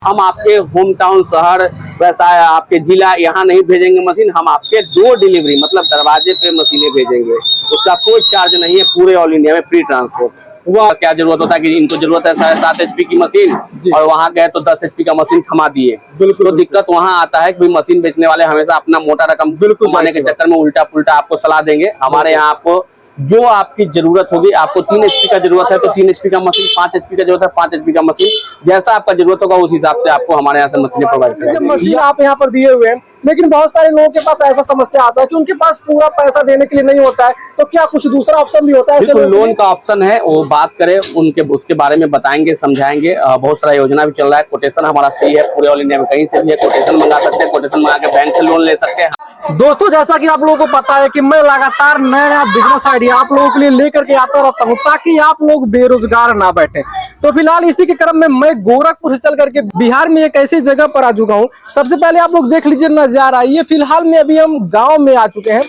हम आपके home town शहर वैसा आपके जिला यहाँ नहीं भेजेंगे मशीन, हम आपके डोर डिलीवरी मतलब दरवाजे पे मशीनें भेजेंगे। उसका कोई चार्ज नहीं है, पूरे ऑल इंडिया में फ्री ट्रांसपोर्ट। वह क्या जरूरत होता है कि इनको जरूरत है 7.5 HP की मशीन और वहाँ गए तो 10 HP का मशीन थमा दिए। तो दिक्कत वहाँ आता है कि मशीन बेचने वाले हमेशा अपना मोटा रकम कमाने के चक्कर में उल्टा पुल्टा आपको सलाह देंगे। हमारे यहाँ आपको जो आपकी जरूरत होगी, आपको 3 HP का जरूरत है तो 3 HP का मशीन, 5 HP का जरूरत है 5 HP का मशीन, जैसा आपका जरूरत होगा उस हिसाब से आपको हमारे यहाँ से मशीनें प्रोवाइड करेंगे। मशीन आप यहाँ पर दिए हुए हैं, लेकिन बहुत सारे लोगों के पास ऐसा समस्या आता है कि उनके पास पूरा पैसा देने के लिए नहीं होता है, तो क्या कुछ दूसरा ऑप्शन भी होता है? बिल्कुल, लोन का ऑप्शन है, वो बात करें उसके बारे में बताएंगे, समझाएंगे। बहुत सारा योजना भी चल रहा है। कोटेशन हमारा सही है, पूरे ऑल इंडिया में कहीं से भी है, कोटेशन मंगा सकते हैं, कोटेशन मंगा के बैंक से लोन ले सकते हैं। दोस्तों, जैसा कि आप लोगों को पता है कि मैं लगातार नया बिजनेस आइडिया आप लोगों के लिए लेकर के आता रहता हूं ताकि आप लोग बेरोजगार ना बैठे। तो फिलहाल इसी के क्रम में मैं गोरखपुर से चल करके बिहार में एक ऐसी जगह पर आ चुका हूं। सबसे पहले आप लोग देख लीजिए नजारा। ये फिलहाल में अभी हम गांव में आ चुके हैं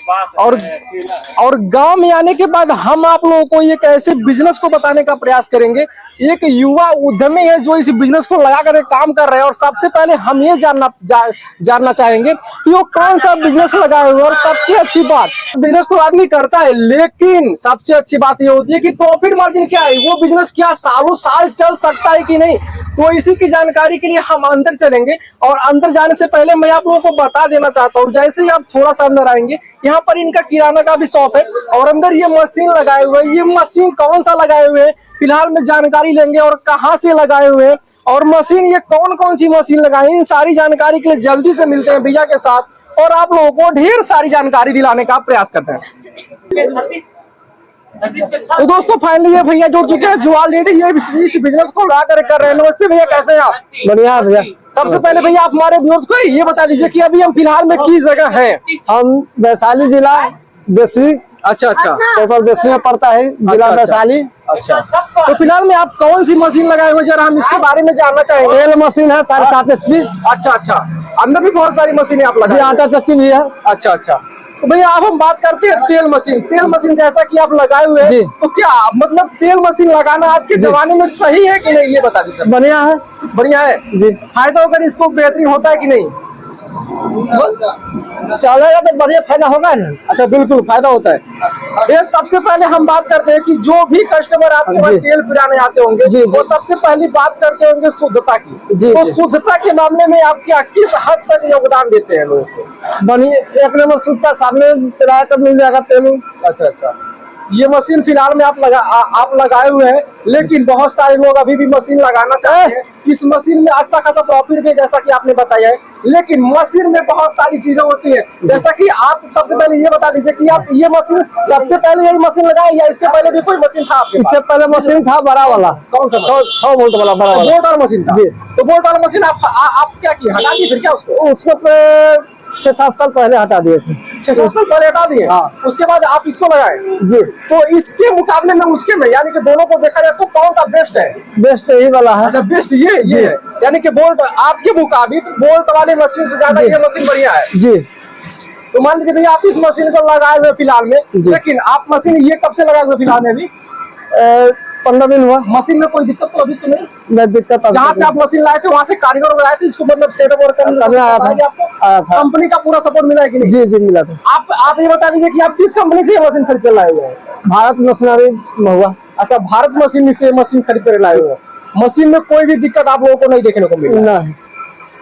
और गांव में आने के बाद हम आप लोगों को एक ऐसे बिजनेस को बताने का प्रयास करेंगे। एक युवा उद्यमी है जो इस बिजनेस को लगा कर काम कर रहे हैं और सबसे पहले हम ये जानना चाहेंगे कि वो कौन सा बिजनेस लगाए हुए। और सबसे अच्छी बात, बिजनेस तो आदमी करता है, लेकिन सबसे अच्छी बात ये होती है कि प्रॉफिट मार्जिन क्या है, वो बिजनेस क्या सालों साल चल सकता है कि नहीं। तो इसी की जानकारी के लिए हम अंदर चलेंगे और अंदर जाने से पहले मैं आप लोगों को बता देना चाहता हूँ, जैसे ही आप थोड़ा सा अंदर आएंगे यहाँ पर इनका किराना का भी शॉप है और अंदर ये मशीन लगाए हुए हैं। ये मशीन कौन सा लगाए हुए हैं फिलहाल में जानकारी लेंगे और कहाँ से लगाए हुए हैं और मशीन ये कौन कौन सी मशीन लगाई, इन सारी जानकारी के लिए जल्दी से मिलते हैं भैया के साथ और आप लोगों को ढेर सारी जानकारी दिलाने का प्रयास करते हैं। तो दोस्तों, फाइनली ये भैया जुड़ चुके हैं जो ऑलरेडी ये इस बिजनेस को ला कर रहे हैं। नमस्ते भैया, कैसे हैं आप? बढ़िया भैया। सबसे पहले भैया आप हमारे व्यूअर्स को ये बता दीजिए कि अभी हम फिलहाल में किस जगह हैं? हम वैशाली जिला देसी। अच्छा, देसी में पड़ता है जिला वैशाली। अच्छा, तो फिलहाल में आप कौन सी मशीन लगाए हुए, जरा हम इसके बारे में जानना चाहेंगे। तेल मशीन है 7.5 HP। अच्छा, अंदर भी बहुत सारी मशीनें आप लगाए। आटा चक्की भी है। अच्छा, तो भैया आप हम बात करते हैं तेल मशीन जैसा कि आप लगाए हुए हैं, तो क्या मतलब तेल मशीन लगाना आज के जमाने में सही है कि नहीं, ये बता दीजिए। बढ़िया है जी। फायदा होकर इसको बेहतरीन होता है कि नहीं? चलेगा तो बढ़िया फायदा होगा ना। अच्छा, बिल्कुल फायदा होता है। ये सबसे पहले हम बात करते हैं कि जो भी कस्टमर आपके पास तेल पिलाने आते होंगे वो सबसे पहली बात करते होंगे शुद्धता की। तो शुद्धता के मामले में आप क्या किस हद तक योगदान देते हैं लोगों को? बढ़िया, 1 नंबर शुद्धता सामने पिलाया कर मिल जाएगा तेल। अच्छा, ये मशीन फिलहाल में आप लगाए हुए हैं, लेकिन बहुत सारे लोग अभी भी मशीन लगाना चाहते हैं। इस मशीन में अच्छा खासा प्रॉफिट भी जैसा कि आपने बताया है, लेकिन मशीन में बहुत सारी चीजें होती है। जैसा कि आप सबसे पहले ये बता दीजिए कि आप ये मशीन सबसे पहले यही मशीन लगाए या इसके पहले भी कोई मशीन था आपके पास? इससे पहले मशीन था बड़ा वाला। कौन सा? 6 वोल्ट वाला बड़ा वाला बोल्ट वाला मशीन था। जी। तो बोल्ट वाला मशीन आप क्या किया, हटा दी फिर क्या उसको? उसको 6-7 साल पहले हटा दिए थे। 6-7 साल पहले हटा दिए। हाँ। उसके बाद आप इसको लगाए। जी। तो इसके मुकाबले में उसके में यानी कि दोनों को देखा जाए तो कौन सा बेस्ट है? बेस्ट यही वाला है। अच्छा, बेस्ट ये है, यानी कि बोल्ट आपके मुकाबिल बोल्ट वाले मशीन से ज्यादा ये मशीन बढ़िया है। जी। तो मान लीजिए भैया आप इस मशीन को लगाए हुए फिलहाल में, लेकिन आप मशीन ये कब से लगाए हुए फिलहाल में? अभी 15 दिन हुआ। मशीन में कोई दिक्कत तो अभी तो नहीं दिक्कत? जहाँ से आप मशीन लाए थे वहाँ से कारीगर लगाए थे, इसको मतलब सेटअप और कंपनी का पूरा सपोर्ट मिला है कि नहीं? जी मिला था। आप ये बता दीजिए कि आप किस कंपनी से ये मशीन खरीद कर लाए हुए हैं? भारत मशीनरी हुआ। अच्छा, भारत मशीन से मशीन खरीद कर लाए हुए हैं। मशीन में कोई भी दिक्कत आप लोगों को नहीं देखने को मिला,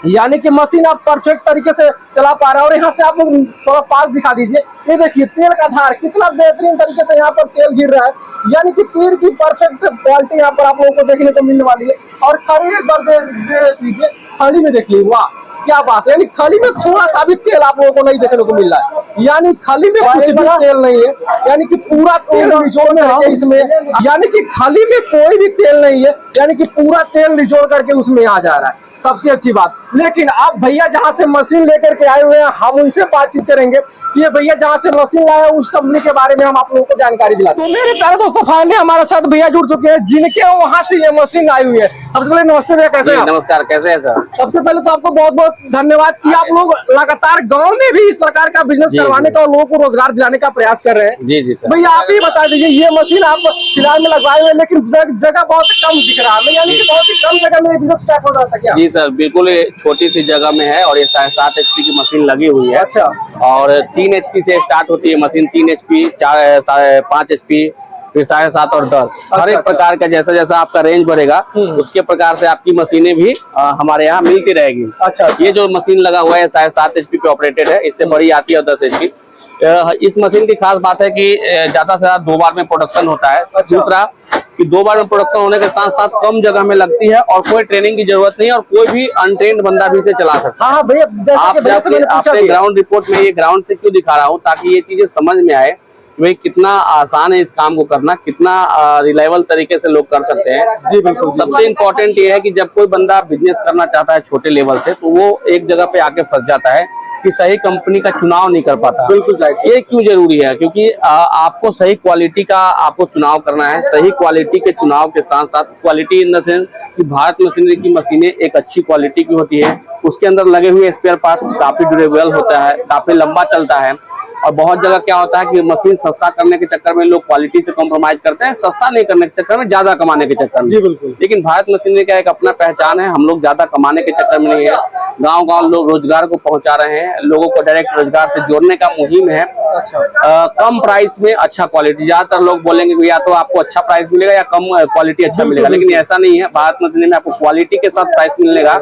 यानी कि मशीन आप परफेक्ट तरीके से चला पा रहे हैं। और यहाँ से आप लोग थोड़ा पास दिखा दीजिए, ये देखिए तेल का धार कितना बेहतरीन तरीके से यहाँ पर तेल गिर रहा है, यानी कि तेल की परफेक्ट क्वालिटी यहाँ पर आप लोगों को देखने को मिलने वाली है। और खड़ी एक बार देख लीजिए, खाली में देखिए, वाह क्या बात है, यानी खाली में थोड़ा सा भी तेल आप लोगों को नहीं देखने को मिल रहा है, यानी खाली में कुछ भी तेल नहीं है, यानी कि पूरा तेल निचोड़ करके इसमें, यानी कि खाली में कोई भी तेल नहीं है, यानी कि पूरा तेल निचोड़ करके उसमें आ जा रहा है। सबसे अच्छी बात। लेकिन आप भैया जहाँ से मशीन लेकर के आए हुए हैं, हम उनसे बातचीत करेंगे। ये भैया जहाँ से मशीन लाए हैं उस कंपनी के बारे में हम आप लोगों को जानकारी दिलाते हैं। तो मेरे प्यारे दोस्तों, फाइनली हमारे साथ भैया जुड़ चुके हैं जिनके वहाँ से ये मशीन आई हुई है। सबसे पहले नमस्ते भैया, कैसे हैं? नमस्कार, कैसे हैं सर? सबसे पहले तो आपको बहुत बहुत धन्यवाद कि आप लोग लगातार गाँव में भी इस प्रकार का बिजनेस करवाने का और लोगों को रोजगार दिलाने का प्रयास कर रहे हैं। जी सर। भैया आप ही बता दीजिए, ये मशीन आप फिलहाल में लगवाए हुए, लेकिन जगह बहुत कम दिख रहा है, यानी कि बहुत ही कम जगह में बिजनेस स्टार्ट हो जाता है क्या? जी सर, बिल्कुल ये छोटी सी जगह में है और ये 7.5 HP की मशीन लगी हुई है। अच्छा। और 3 HP से स्टार्ट होती है मशीन, 3 HP, 5 HP, फिर 7.5 और 10। हर एक प्रकार का जैसा जैसा आपका रेंज बढ़ेगा उसके प्रकार से आपकी मशीनें भी हमारे यहाँ मिलती रहेगी। अच्छा। ये जो मशीन लगा हुआ है 7.5 HP पे ऑपरेटेड है, इससे बड़ी आती है 10 HP। इस मशीन की खास बात है कि ज्यादा से ज्यादा 2 बार में प्रोडक्शन होता है। दूसरा कि 2 बार में प्रोडक्शन होने के साथ साथ कम जगह में लगती है और कोई ट्रेनिंग की जरूरत नहीं है और कोई भी अनट्रेन्ड बंदा भी इसे चला सकता है। हाँ भैया, आपने ग्राउंड रिपोर्ट में ये ग्राउंड से क्यों दिखा रहा हूँ, ताकि ये चीजें समझ में आए कि भाई कितना आसान है इस काम को करना, कितना रिलायबल तरीके से लोग कर सकते हैं। जी बिल्कुल। सबसे इम्पोर्टेंट ये है कि जब कोई बंदा बिजनेस करना चाहता है छोटे लेवल से, तो वो एक जगह पे आके फंस जाता है कि सही कंपनी का चुनाव नहीं कर पाता। बिल्कुल जाहिर। ये क्यों जरूरी है? क्योंकि आपको सही क्वालिटी का आपको चुनाव करना है। सही क्वालिटी के चुनाव के साथ साथ क्वालिटी इन द सेंस कि भारत मशीनरी की मशीनें एक अच्छी क्वालिटी की होती है, उसके अंदर लगे हुए स्पेयर पार्ट्स काफी ड्यूरेबल होता है, काफी लंबा चलता है। और बहुत जगह क्या होता है कि मशीन सस्ता करने के चक्कर में लोग क्वालिटी से कॉम्प्रोमाइज करते हैं, सस्ता नहीं करने के चक्कर में, ज्यादा कमाने के चक्कर में। जी बिल्कुल। लेकिन भारत मशीनरी का एक अपना पहचान है, हम लोग ज्यादा कमाने के चक्कर में नहीं है, गांव-गांव लोग रोजगार को पहुंचा रहे हैं, लोगों को डायरेक्ट रोजगार से जोड़ने का मुहिम है। अच्छा। कम प्राइस में अच्छा क्वालिटी। ज्यादातर लोग बोलेंगे कि या तो आपको अच्छा प्राइस मिलेगा या कम क्वालिटी अच्छा मिलेगा, लेकिन ऐसा नहीं है। भारत मशीनरी में आपको क्वालिटी के साथ प्राइस मिलेगा,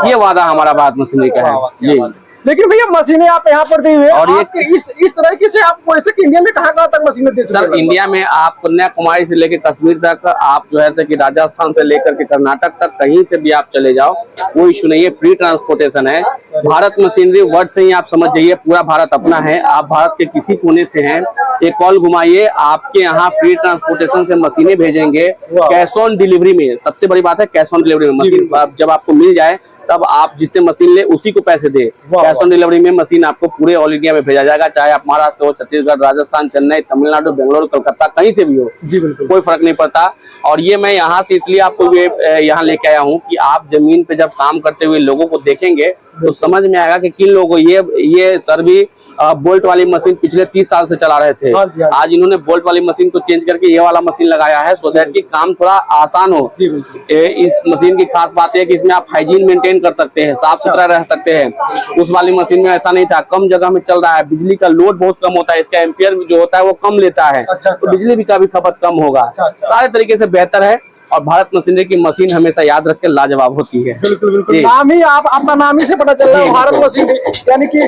ये वादा हमारा भारत मशीनरी का है जी। लेकिन भैया मशीनें आप यहाँ पर दी हुई है और ये इस तरीके से आप वैसे कि इंडिया में कहाँ तक मशीनें दे सर, इंडिया में आप कन्याकुमारी से लेकर कश्मीर तक, आप जो है कि राजस्थान से लेकर के कर्नाटक तक कहीं से भी आप चले जाओ, कोई इशू नहीं है, फ्री ट्रांसपोर्टेशन है। भारत मशीनरी वर्ड से ही आप समझ जाइए पूरा भारत अपना है। आप भारत के किसी कोने से हैं, एक कॉल घुमाइए, आपके यहाँ फ्री ट्रांसपोर्टेशन से मशीनें भेजेंगे कैश ऑन डिलीवरी में। सबसे बड़ी बात है कैश ऑन डिलीवरी में। मशीन जब आपको मिल जाए तब आप जिससे मशीन ले उसी को पैसे दे। कैश ऑन डिलीवरी में मशीन आपको पूरे ऑल इंडिया में भेजा जाएगा, चाहे आप महाराष्ट्र हो, छत्तीसगढ़, राजस्थान, चेन्नई, तमिलनाडु, बेंगलुरु, कोलकाता, कहीं से भी हो। जी बिल्कुल, कोई फर्क नहीं पड़ता। और ये मैं यहाँ से इसलिए आपको यहाँ लेके आया हूँ कि आप जमीन पे जब काम करते हुए लोगों को देखेंगे तो समझ में आएगा कि किन लोगों को ये सर भी बोल्ट वाली मशीन पिछले 30 साल से चला रहे थे। आज इन्होंने बोल्ट वाली मशीन को चेंज करके ये वाला मशीन लगाया है, सो दैट कि काम थोड़ा आसान हो। इस मशीन की खास बात है कि इसमें आप हाइजीन मेंटेन कर सकते हैं, साफ सुथरा रह सकते हैं। उस वाली मशीन में ऐसा नहीं था, कम जगह में चल रहा है, बिजली का लोड बहुत कम होता है, इसका एम्पियर जो होता है वो कम लेता है, तो बिजली भी का भी खपत कम होगा। सारे तरीके से बेहतर है और भारत मशीनरी की मशीन हमेशा याद रख के लाजवाब होती है। बिल्कुल बिल्कुल। नाम ही आप अपना नाम ही से पता चल रहा है भारत मशीनरी, यानी कि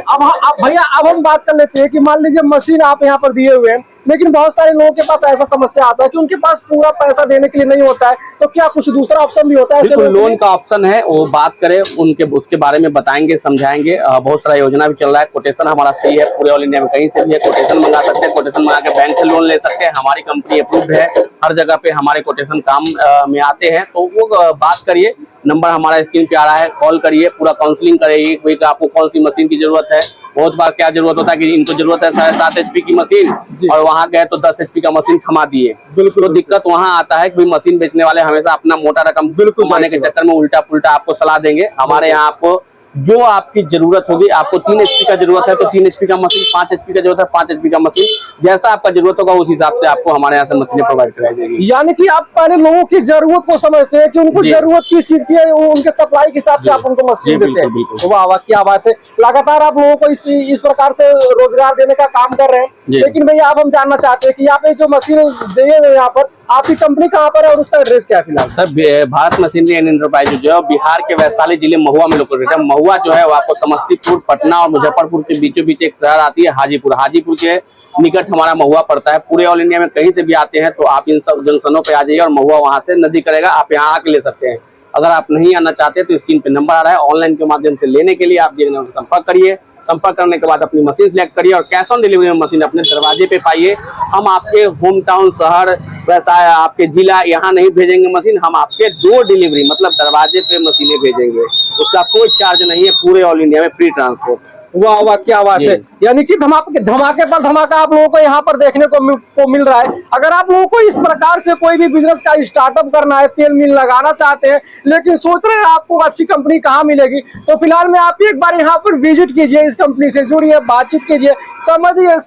अब भैया अब हम बात कर लेते हैं कि मान लीजिए मशीन आप यहाँ पर दिए हुए हैं, लेकिन बहुत सारे लोगों के पास ऐसा समस्या आता है कि उनके पास पूरा पैसा देने के लिए नहीं होता है, तो क्या कुछ दूसरा ऑप्शन भी होता है? ऐसे लोन का ऑप्शन है, वो बात करें उसके बारे में बताएंगे, समझाएंगे। बहुत सारा योजना भी चल रहा है, कोटेशन हमारा सही है, पूरे ऑल इंडिया में कहीं से भी है, कोटेशन मंगा सकते हैं, कोटेशन मंगा के बैंक से लोन ले सकते हैं। हमारी कंपनी अप्रूव्ड है, हर जगह पे हमारे कोटेशन काम में आते हैं। तो वो बात करिए, नंबर हमारा स्क्रीन पे आ रहा है, कॉल करिए, पूरा काउंसलिंग करेगी कोई कि आपको कौन सी मशीन की जरूरत है। बहुत बार क्या जरूरत होता है कि इनको जरूरत है 7.5 HP की मशीन और वहाँ गए तो 10 HP का मशीन थमा दिए। तो दिक्कत वहाँ आता है कि मशीन बेचने वाले हमेशा अपना मोटा रकम कमाने के चक्कर में उल्टा पुल्टा आपको सलाह देंगे। हमारे यहाँ आपको जो आपकी जरूरत होगी, आपको 3 HP का जरूरत है तो 3 HP का मशीन, 5 HP का जरूरत है 5 HP का मशीन, जैसा आपका जरूरत होगा उस हिसाब से आपको हमारे यहाँ से मशीनें प्रोवाइड कराई जाएगी। यानी कि आप पहले लोगों की जरूरत को समझते हैं कि उनको जरूरत किस चीज की है, उनके सप्लाई के हिसाब से आप उनको मशीन देते हैं। वाह वाह, क्या बात है। लगातार आप लोगों को इस प्रकार से रोजगार देने का काम कर रहे हैं। लेकिन भैया अब हम जानना चाहते हैं कि यहाँ पे जो मशीन दिए हुए यहाँ पर आपकी कंपनी कहाँ पर है और उसका एड्रेस क्या है फिलहाल? Sir, Bharat machinery and enterprise जो है बिहार के वैशाली जिले महुआ में लोकेटेड है। महुआ जो है वो आपको समस्तीपुर, पटना और मुजफ्फरपुर के बीचों बीच एक शहर आती है हाजीपुर। हाजीपुर के निकट हमारा महुआ पड़ता है। पूरे ऑल इंडिया में कहीं से भी आते हैं तो आप इन सब जंक्शनों पे आ जाइए और महुआ वहां से नदी करेगा, आप यहाँ आके ले सकते हैं। अगर आप नहीं आना चाहते तो स्क्रीन पे नंबर आ रहा है, ऑनलाइन के माध्यम से लेने के लिए आप संपर्क करिए। संपर्क करने के बाद अपनी मशीन सिलेक्ट करिए और कैश ऑन डिलीवरी में मशीन अपने दरवाजे पे पाइए। हम आपके होम टाउन, शहर, वैसा आपके जिला यहाँ नहीं भेजेंगे मशीन, हम आपके डोर डिलीवरी मतलब दरवाजे पे मशीनें भेजेंगे। उसका कोई चार्ज नहीं है, पूरे ऑल इंडिया में फ्री ट्रांसपोर्ट। वाह वाह, क्या बात है। यानी कि धमाके पर धमाका आप लोगों को यहाँ पर देखने को मिल रहा है। अगर आप लोगों को इस प्रकार से कोई भी बिजनेस का स्टार्टअप करना है, तेल मिल लगाना चाहते हैं, लेकिन सोच रहे हैं आपको अच्छी कंपनी कहाँ मिलेगी, तो फिलहाल में आप एक बार यहाँ पर विजिट कीजिए, इस कंपनी से जुड़िए, बातचीत कीजिए, समझिए,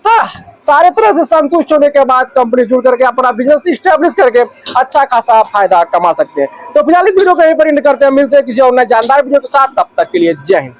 सारे तरह से संतुष्ट होने के बाद कंपनी जुड़ करके अपना बिजनेस स्टेब्लिश करके अच्छा खासा फायदा कमा सकते हैं। तो फिलहाल इस वीडियो को यहीं पर एंड करते हैं, मिलते हैं किसी और नए जानदार वीडियो के साथ, तब तक के लिए जय हिंद।